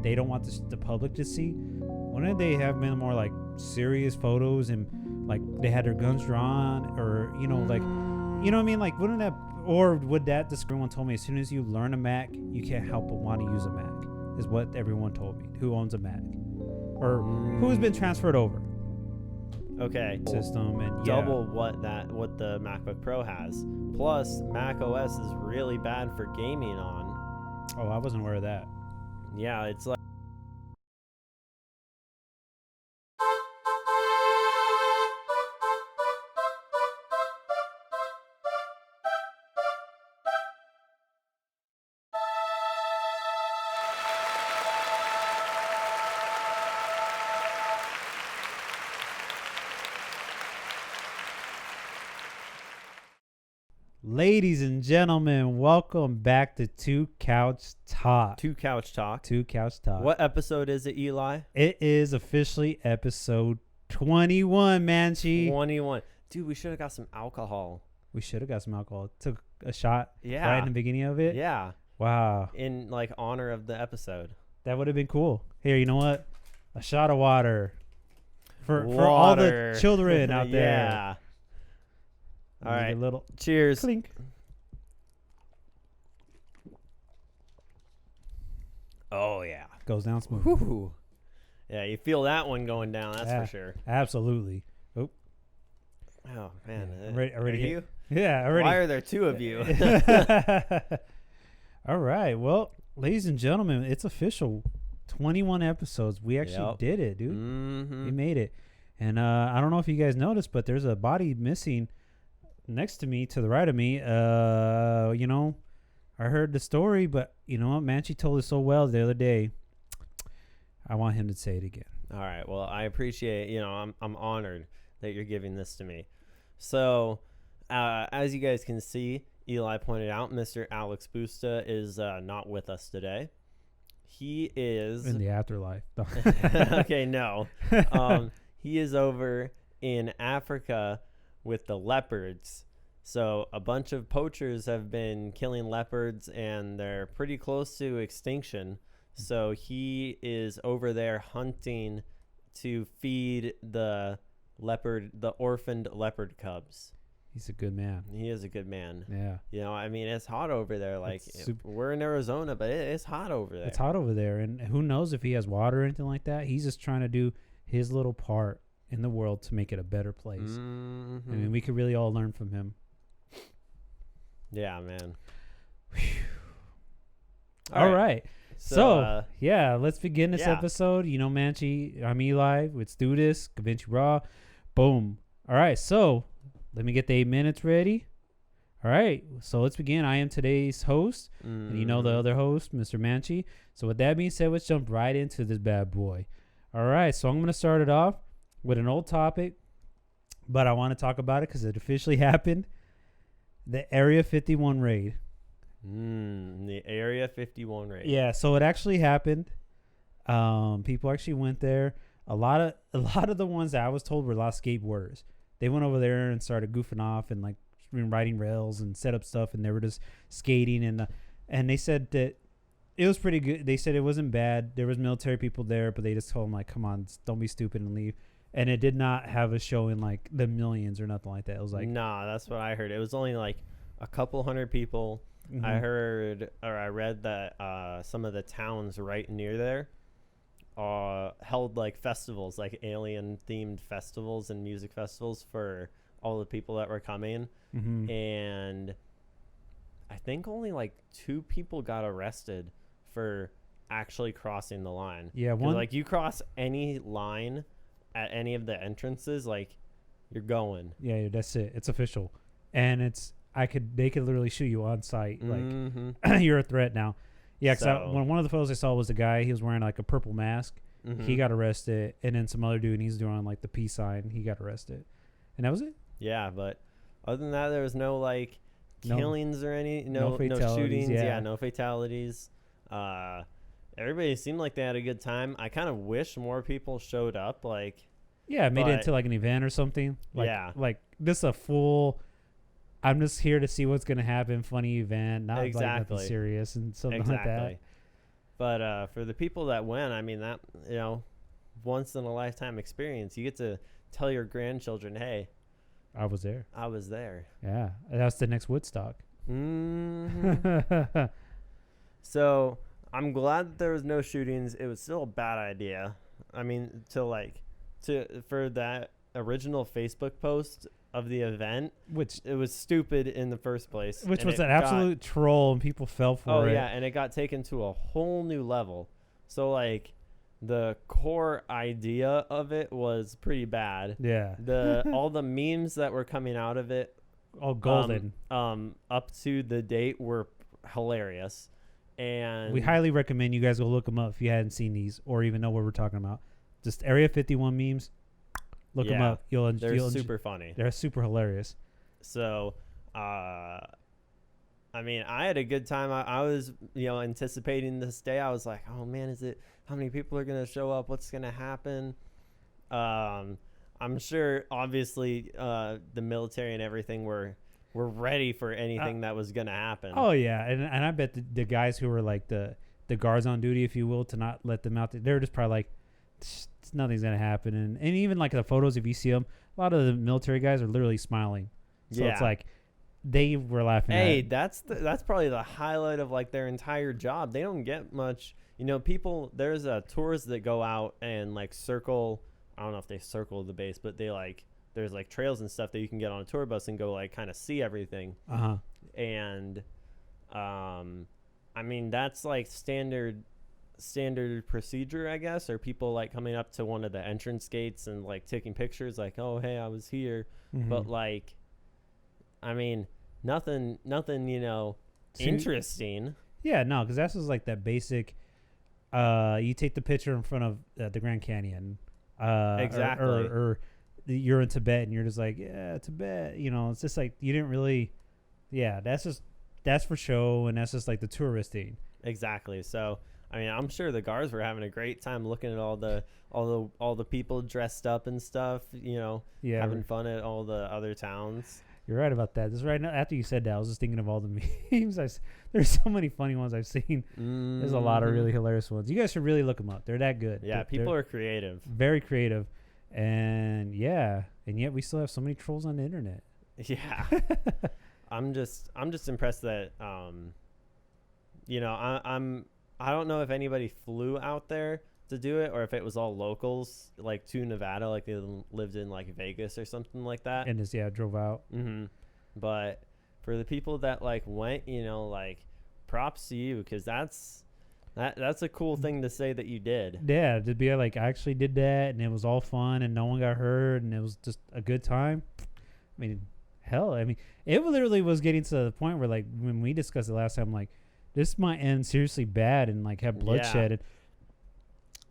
they don't want the public to see. Wouldn't they have been more like serious photos and like they had their guns drawn, or you know, like, you know what I mean? Like, wouldn't that, or would that? This everyone told me as soon as you learn a Mac, you can't help but want to use a Mac. Is what everyone told me. Who owns a Mac, or who's been transferred over? Okay. System and double what the MacBook Pro has. Plus, Mac OS is really bad for gaming on. Oh, I wasn't aware of that. Yeah, it's like. Ladies and gentlemen, welcome back to Two Couch Talk. Two Couch Talk. Two Couch Talk. What episode is it, Eli? It is officially episode 21, Mannche. 21. Dude, we should have got some alcohol. We should have got some alcohol. Took a shot Yeah. right in the beginning of it. Yeah. Wow. In like honor of the episode. That would have been cool. Here, you know what? A shot of water. For all the children out there. Yeah. All right. A little cheers. Clink. Oh, yeah. Goes down smooth. Whew. Yeah, you feel that one going down, that's for sure. Absolutely. Oh, man. Yeah, already you? Yeah, already. Why are there two of you? All right. Well, ladies and gentlemen, it's official. 21 episodes. We actually did it, dude. Mm-hmm. We made it. And I don't know if you guys noticed, but there's a body missing next to me, to the right of me. You know, I heard the story, but you know what? Mannche told it so well the other day. I want him to say it again. All right. Well, I appreciate, I'm honored that you're giving this to me. So, as you guys can see, Eli pointed out, Mr. Alex Busta is not with us today. He is in the afterlife. Okay, no. He is over in Africa with the leopards. So a bunch of poachers have been killing leopards and they're pretty close to extinction. So he is over there hunting to feed the orphaned leopard cubs. He's a good man. He is a good man. Yeah. I mean, it's hot over there. Like, we're in Arizona, but it's hot over there. It's hot over there. And who knows if he has water or anything like that. He's just trying to do his little part in the world to make it a better place. Mm-hmm. I mean, we could really all learn from him. Yeah, man. All right. So, let's begin this episode. You know, Mannche, I'm Eli. Let's do this. GaVinci Raw. Boom. All right. So, let me get the 8 minutes ready. All right. So, let's begin. I am today's host. And you know the other host, Mr. Mannche. So, with that being said, let's jump right into this bad boy. All right. So, I'm going to start it off with an old topic, but I want to talk about it because it officially happened. The Area 51 raid. The Area 51 raid. Yeah, so it actually happened. People actually went there. A lot of the ones that I was told were a lot of skateboarders. They went over there and started goofing off and like riding rails and set up stuff, and they were just skating and they said that it was pretty good. They said it wasn't bad. There was military people there, but they just told them like, "Come on, don't be stupid and leave." And it did not have a show in like the millions or nothing like that. It was like, nah, that's what I heard. It was only like a couple hundred people. Mm-hmm. I read that some of the towns right near there held like festivals, like alien themed festivals and music festivals for all the people that were coming. Mm-hmm. And I think only like 2 people got arrested for actually crossing the line. Yeah, like you cross any line at any of the entrances, like you're going. Yeah, that's it. It's official, and they could literally shoot you on sight. Like you're a threat now. Yeah, because one of the photos I saw was the guy. He was wearing like a purple mask. Mm-hmm. He got arrested, and then some other dude, and he's doing like the peace sign. He got arrested, and that was it. Yeah, but other than that, there was no like killings or no shootings. Yeah, no fatalities. Everybody seemed like they had a good time. I kind of wish more people showed up. Like, yeah, made it into like an event or something. Like this a full. I'm just here to see what's gonna happen. Funny event, not like nothing serious and something like that. But for the people that went, I mean, that, once in a lifetime experience. You get to tell your grandchildren, hey, I was there. I was there. Yeah, that's the next Woodstock. Mm-hmm. So I'm glad that there was no shootings. It was still a bad idea. I mean, for that original Facebook post of the event, which it was stupid in the first place, which was an absolute troll, and people fell for it. Oh yeah, and it got taken to a whole new level. So like, the core idea of it was pretty bad. Yeah. All the memes that were coming out of it, all golden, up to the date, were hilarious. And we highly recommend you guys go look them up if you hadn't seen these or even know what we're talking about. Just Area 51 memes. Look them up. They're super funny. They're super hilarious. So, I mean, I had a good time. I was, anticipating this day. I was like, oh man, how many people are going to show up? What's going to happen? I'm sure, obviously, the military and everything were ready for anything that was going to happen. Oh yeah. And I bet the guys who were like the guards on duty, if you will, to not let them out, they're just probably like, nothing's going to happen. And even like the photos, if you see them, a lot of the military guys are literally smiling. So it's like, they were laughing that's probably the highlight of like their entire job. They don't get much, people, there's tours that go out and like circle, I don't know if they circle the base, but they like, there's like trails and stuff that you can get on a tour bus and go like kind of see everything. And I mean, that's like standard procedure, I guess, or people like coming up to one of the entrance gates and like taking pictures like, oh hey, I was here. But like, I mean, nothing interesting. Yeah, no, because that's just like that basic, you take the picture in front of the Grand Canyon, exactly, or you're in Tibet and you're just like, yeah, Tibet, it's just like, you didn't really, that's for show, and that's just like the tourist thing. Exactly. So I mean, I'm sure the guards were having a great time looking at all the people dressed up and stuff, having fun at all the other towns. You're right about that. This right now, after you said that, I was just thinking of all the memes. There's so many funny ones I've seen. There's a lot of really hilarious ones. You guys should really look them up. They're that good. Yeah, people are creative. Very creative. And yet we still have so many trolls on the internet. Yeah. I'm just impressed that I don't know if anybody flew out there to do it or if it was all locals, like to Nevada, like they lived in like Vegas or something like that. And just drove out. But for the people that like went, like props to you, because that's a cool thing to say that you did. Yeah, to be like, I actually did that, and it was all fun, and no one got hurt, and it was just a good time. I mean, hell, it literally was getting to the point where, like, when we discussed it last time, like, this might end seriously bad and like have bloodshed. And,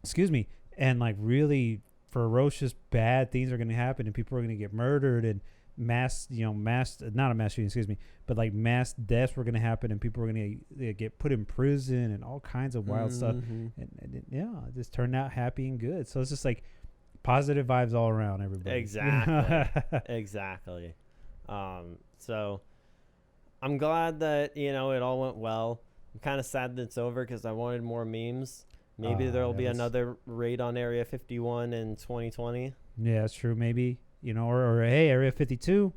excuse me, and like really ferocious bad things are going to happen, and people are going to get murdered, and mass deaths were going to happen, and people were going to get put in prison and all kinds of wild stuff. And it just turned out happy and good. So it's just like positive vibes all around, everybody. Exactly. Exactly. So I'm glad that, it all went well. I'm kind of sad that it's over because I wanted more memes. Maybe there'll be another raid on Area 51 in 2020. Yeah, that's true. Maybe, or hey, Area 52. You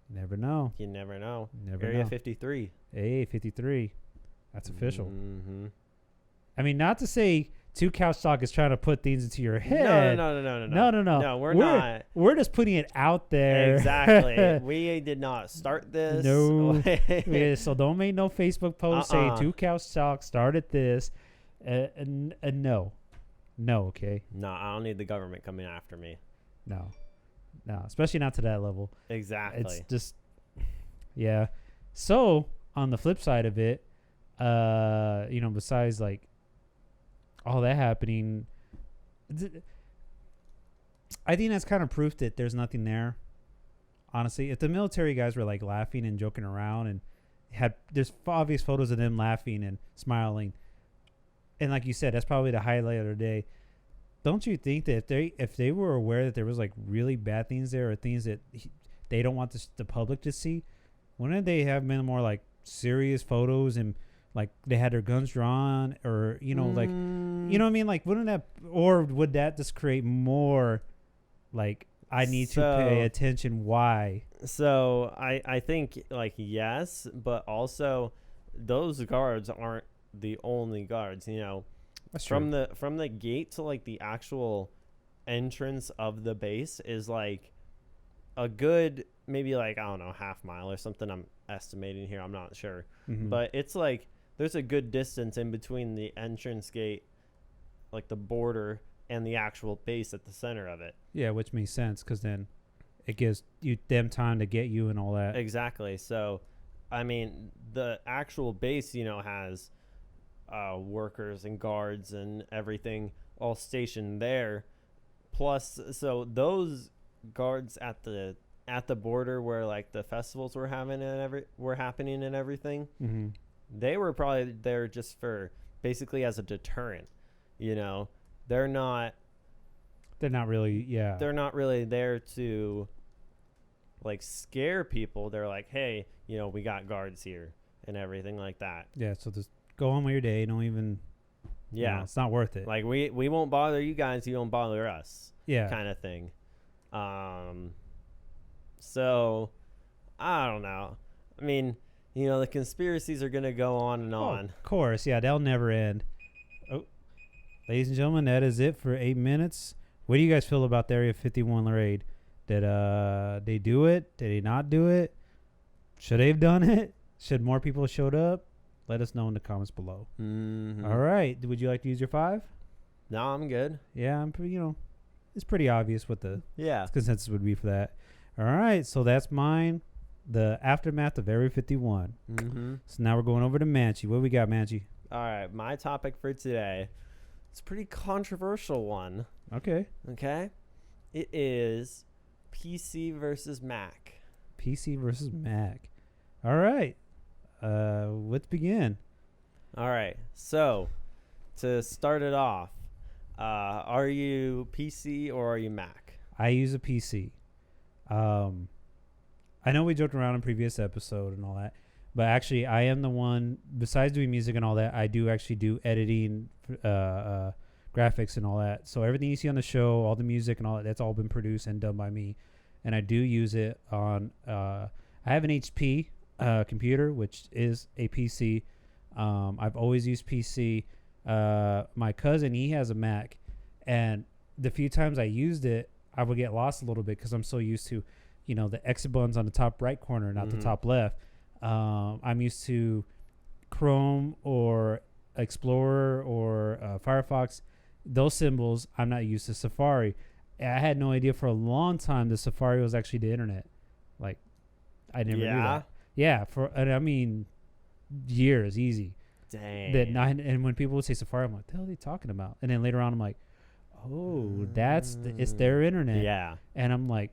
never know. Area 53. Hey, 53. That's official. I mean, not to say Two Couch Talk is trying to put things into your head. No. No, we're not. We're just putting it out there. Exactly. We did not start this. No. So don't make no Facebook post saying Two Couch Talk started this. No, okay. No, I don't need the government coming after me. No, especially not to that level. Exactly. It's just, yeah. So on the flip side of it, besides like all that happening, I think that's kind of proof that there's nothing there. Honestly, if the military guys were like laughing and joking around and there's obvious photos of them laughing and smiling, and like you said, that's probably the highlight of the day. Don't you think that if they were aware that there was like really bad things there or things that they don't want the public to see, wouldn't they have been more like serious photos and like they had their guns drawn, or like what I mean? Like, wouldn't that, or would that just create more like I need to pay attention? Why? So I think like yes, but also those guards aren't the only guards. That's from the gate to like the actual entrance of the base is like a good maybe like I don't know half mile or something. I'm estimating here. I'm not sure, but it's like there's a good distance in between the entrance gate, like the border, and the actual base at the center of it. Yeah, which makes sense because then it gives them time to get you and all that. Exactly. So, I mean, the actual base, has workers and guards and everything all stationed there. Plus, so those guards at the border where like the festivals were happening and everything, they were probably there just for basically as a deterrent. They're not really there to like scare people. They're like, hey, we got guards here and everything like that. Yeah, so just go on with your day. Don't even it's not worth it. Like we won't bother you guys, you won't bother us. Yeah, kind of thing. So I don't know. I mean, the conspiracies are gonna go on and on. Of course, yeah, they'll never end. Oh, ladies and gentlemen, that is it for 8 minutes. What do you guys feel about the Area 51 raid? Did they do it? Did they not do it? Should they have done it? Should more people have showed up? Let us know in the comments below. All right. Would you like to use your 5? No, I'm good. Yeah, I'm pretty. It's pretty obvious what the consensus would be for that. All right, so that's mine. The aftermath of Area 51. So now we're going over to Mannche. What we got, Mannche? All right, my topic for today. It's a pretty controversial one. Okay. It is PC versus Mac. PC versus Mac. All right. Let's begin. All right. So, to start it off, are you PC or are you Mac? I use a PC. I know we joked around in previous episode and all that, but actually I am the one, besides doing music and all that, I do actually do editing, graphics and all that. So everything you see on the show, all the music and all that, that's all been produced and done by me. And I do use it on, I have an HP computer, which is a PC. I've always used PC. My cousin, he has a Mac, and the few times I used it, I would get lost a little bit because I'm so used to, the exit buttons on the top right corner, not the top left. I'm used to Chrome or Explorer or Firefox. Those symbols, I'm not used to Safari. I had no idea for a long time that Safari was actually the internet. Like, I never knew that. Yeah, years, easy. Dang. And when people would say Safari, I'm like, what the hell are they talking about? And then later on, I'm like, oh, it's their internet. Yeah. And I'm like,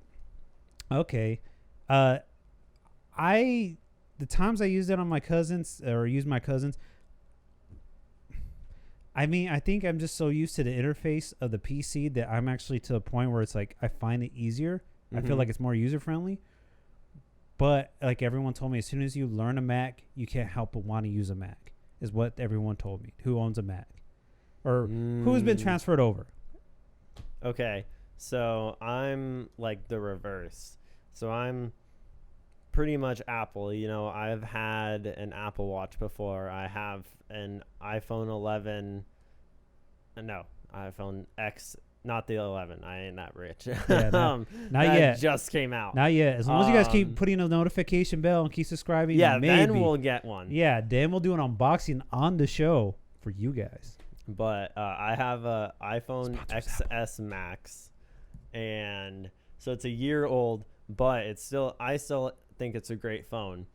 okay. The times I used it on my cousins or used my cousins, I mean, I think I'm just so used to the interface of the PC that I'm actually to a point where it's like I find it easier. I feel like it's more user friendly. But like everyone told me, as soon as you learn a Mac, you can't help but want to use a Mac, is what everyone told me. Who owns a Mac? Or who's been transferred over? Okay, so I'm like the reverse. So I'm pretty much Apple. I've had an Apple Watch before. I have an iPhone 11. No, iPhone X. Not the 11. I ain't that rich. Yeah, not yet. Just came out. Not yet. As long as you guys keep putting a notification bell and keep subscribing, then we'll get one. Yeah, then we'll do an unboxing on the show for you guys. But I have a iPhone XS Max, and so it's a year old, but I still think it's a great phone.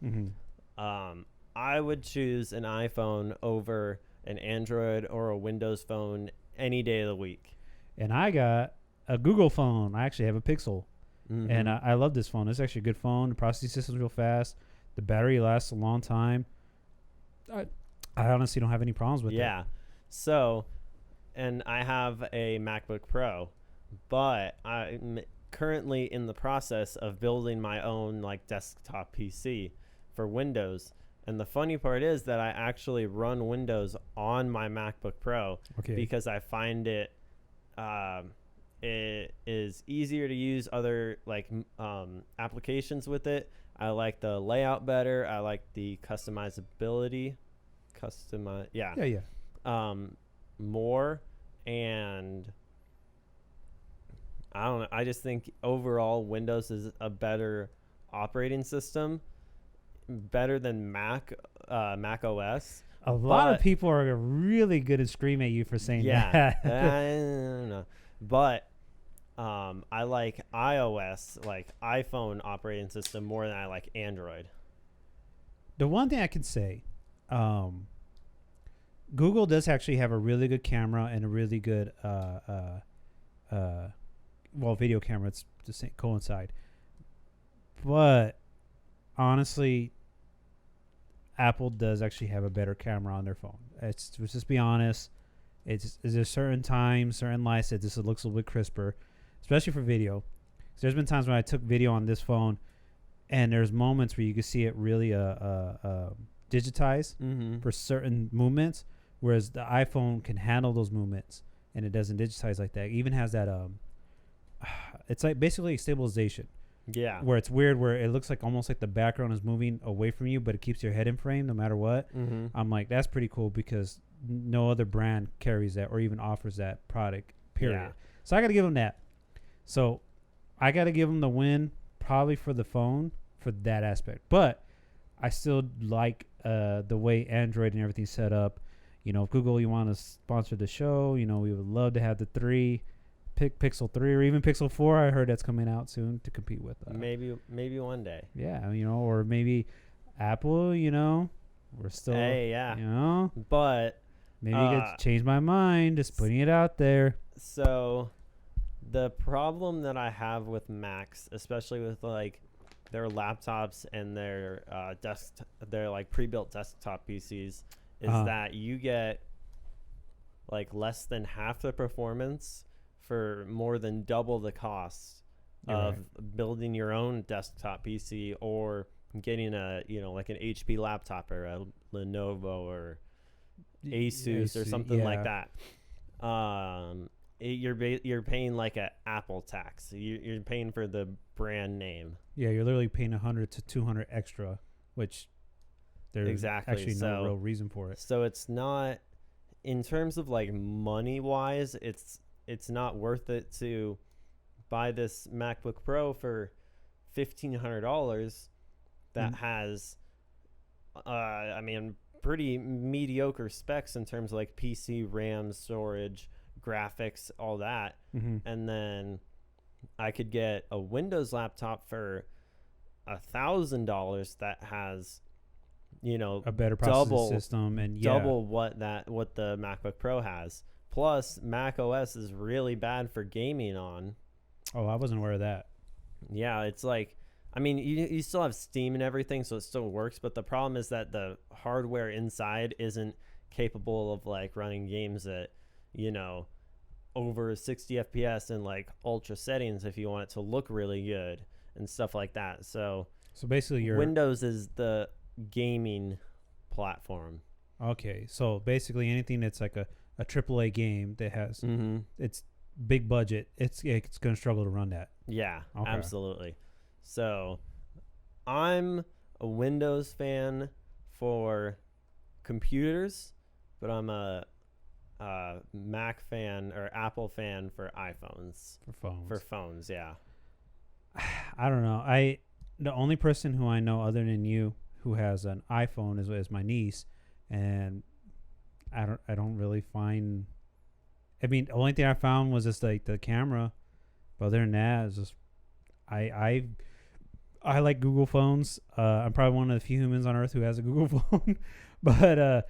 I would choose an iPhone over an Android or a Windows phone any day of the week. And I got a Google phone. I actually have a Pixel. And I love this phone. It's actually a good phone. The processing system's real fast. The battery lasts a long time. I honestly don't have any problems with it. Yeah. So, and I have a MacBook Pro, but I'm currently in the process of building my own like desktop PC for Windows. And the funny part is that I actually run Windows on my MacBook Pro because I find it is easier to use other like applications with it. I like the layout better. I like the customizability. More, and I don't know. I just think overall Windows is a better operating system, better than Mac OS. A lot of people are really good at scream at you for saying that. I don't know. But I like iOS, like iPhone operating system, more than I like Android. The one thing I can say, Google does actually have a really good camera and a really good video camera. It's the same coincide. But honestly, Apple does actually have a better camera on their phone. Let's just be honest. There's certain times, certain lights that this looks a little bit crisper, especially for video. So there's been times when I took video on this phone, and there's moments where you can see it really digitize for certain movements, whereas the iPhone can handle those movements and it doesn't digitize like that. It even has that it's like basically stabilization. Yeah. Where it's weird, where it looks like almost like the background is moving away from you, but it keeps your head in frame no matter what. I'm like, that's pretty cool because no other brand carries that or even offers that product, period. Yeah. So I got to give them that. So I got to give them the win probably for the phone for that aspect. But I still like the way Android and everything's set up. You know, if Google, you want to sponsor the show, you know, we would love to have the Pixel 3 or even Pixel 4. I heard that's coming out soon to compete with. Maybe one day. Yeah, you know, or maybe Apple, you know. We're still, you know. But maybe you could change my mind, just putting it out there. So the problem that I have with Macs, especially with like their laptops and their their like pre-built desktop PCs, is that you get like less than half the performance for more than double the cost of building your own desktop PC or getting a, you know, like an HP laptop or a Lenovo or Asus or something like that. You're paying like a Apple tax. You're paying for the brand name. Yeah, you're literally paying $100 to $200 extra, which there's actually no real reason for it. So it's not, in terms of like money wise, it's not worth it to buy this MacBook Pro for $1,500 that has, I mean, pretty mediocre specs in terms of like PC, RAM, storage, graphics, all that. And then I could get a Windows laptop for $1,000 that has, you know, a better processing system and double what the MacBook Pro has. Plus, Mac OS is really bad for gaming on. Oh, I wasn't aware of that. Yeah, it's like, I mean, you still have Steam and everything, so it still works. But the problem is that the hardware inside isn't capable of like running games at, you know, over 60 FPS and like ultra settings if you want it to look really good and stuff like that. So basically, your Windows is the gaming platform. Okay, so basically anything that's like a AAA game that has it's big budget, it's going to struggle to run that. Yeah, absolutely. So I'm a Windows fan for computers, but I'm a Mac fan or Apple fan for iPhones. For phones, yeah. I don't know. The only person who I know other than you who has an iPhone is my niece, and I don't really find. I mean, the only thing I found was just like the camera. But other than that, it's just I like Google phones. I'm probably one of the few humans on Earth who has a Google phone, but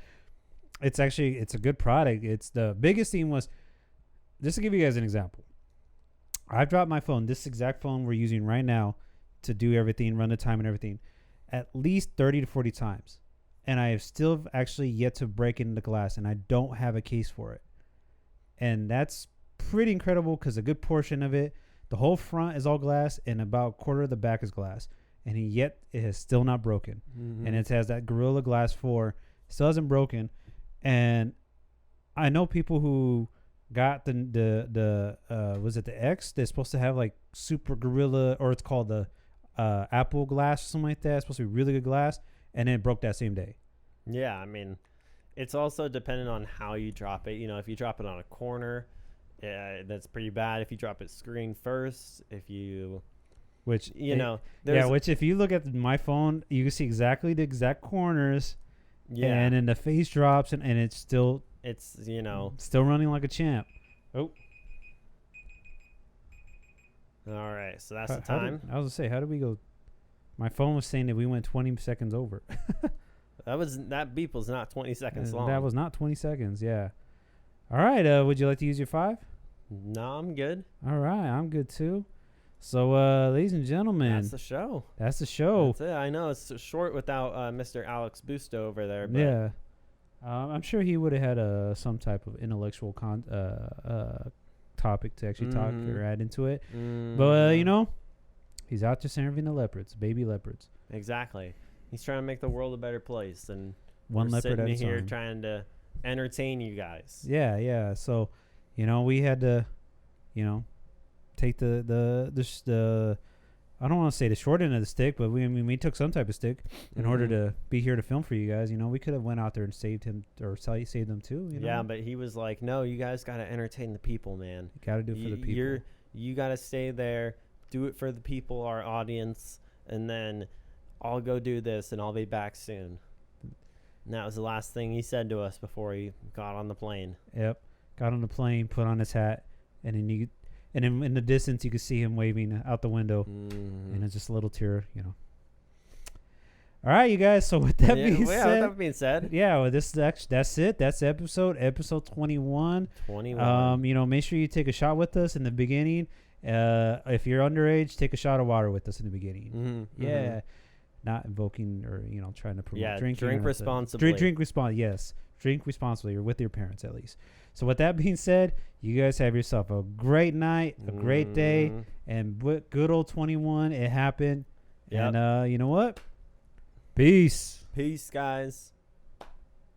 it's a good product. It's the biggest thing was, just to give you guys an example. I've dropped my phone, this exact phone we're using right now, to do everything, run the time and everything, at least 30 to 40 times. And I have still actually yet to break into the glass, and I don't have a case for it. And that's pretty incredible because a good portion of it, the whole front is all glass and about a quarter of the back is glass. and yet it has still not broken. And it has that Gorilla Glass 4, still hasn't broken. And I know people who got the was it the X? They're supposed to have like super Gorilla, or it's called the Apple Glass or something like that. It's supposed to be really good glass, and then it broke that same day. Yeah, I mean, it's also dependent on how you drop it. You know, if you drop it on a corner, that's pretty bad. If you drop it screen first, which which if you look at my phone, you can see exactly the exact corners. Yeah, and then the face drops, and it's still still running like a champ. Oh. All right, so that's the time. I was gonna say, how did we go? My phone was saying that we went 20 seconds over. That beep was not 20 seconds long. That was not 20 seconds. Yeah. All right. Would you like to use your 5? No, I'm good. All right, I'm good too. So, ladies and gentlemen, that's the show. That's the show. That's it. I know it's short without Mr. Alex Busta over there. But yeah. I'm sure he would have had some type of intellectual topic to actually talk or add into it. But he's out just interviewing the leopards, baby leopards. Exactly. He's trying to make the world a better place, and one leopard at a here time. Trying to entertain you guys. Yeah. So, we had to, take the I don't want to say the short end of the stick, but we took some type of stick in order to be here to film for you guys. We could have went out there and saved him or saved them too. Yeah, but he was like, no, you guys got to entertain the people, man. You got to do it for the people. You got to stay there, do it for the people, our audience, and then I'll go do this, and I'll be back soon. And that was the last thing he said to us before he got on the plane. Yep. Got on the plane, put on his hat, and then in the distance you could see him waving out the window, and it's just a little tear, All right, you guys. So with that being said, well, that's it. That's episode 21. 21. Make sure you take a shot with us in the beginning. If you're underage, take a shot of water with us in the beginning. Yeah. Not invoking or trying to promote drinking. Drink responsibly. Drink responsibly. Yes, drink responsibly, or with your parents at least. So with that being said, you guys have yourself a great night, a great day, and good old 21. It happened. Yep. And you know what? Peace. Peace, guys.